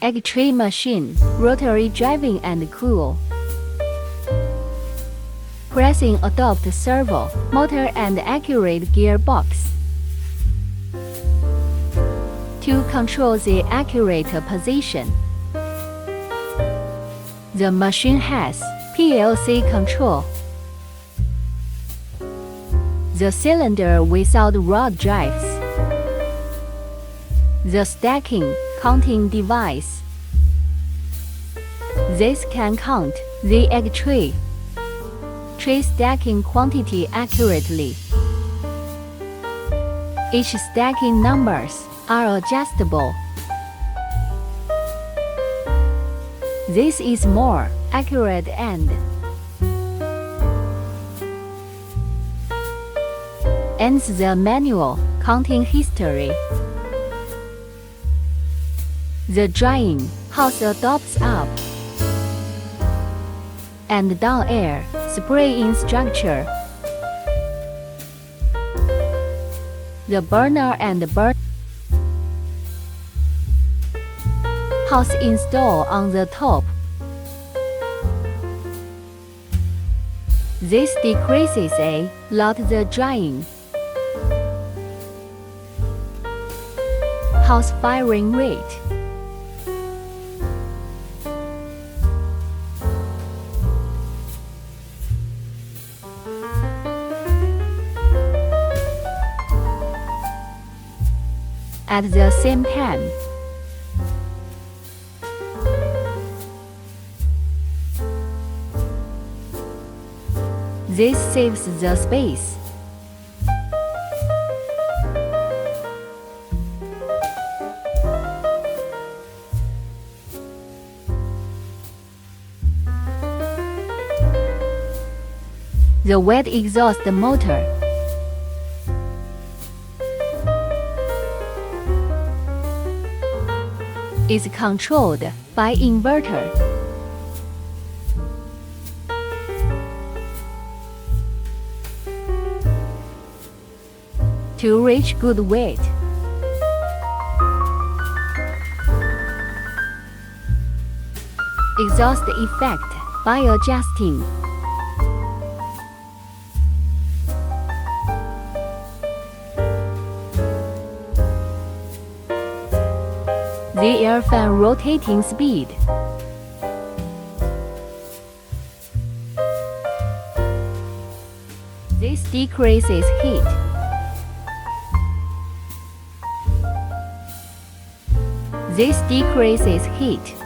egg tray machine, rotary driving and cool. Pressing adopt servo, motor and accurate gearbox. To control the accurate position. The machine has PLC control. The cylinder without rod drives. The stacking, counting device. This can count the egg tray stacking quantity accurately. Each stacking numbers are adjustable. This is more accurate and ends the manual counting history. The drying house adopts up and down air spraying structure. The burner and burn house install on the top. This decreases a lot the drying house firing rate. At the same time, this saves the space. The wet exhaust motor is controlled by inverter. To reach good weight. Exhaust effect by adjusting. The air fan rotating speed. This decreases heat. This decreases heat.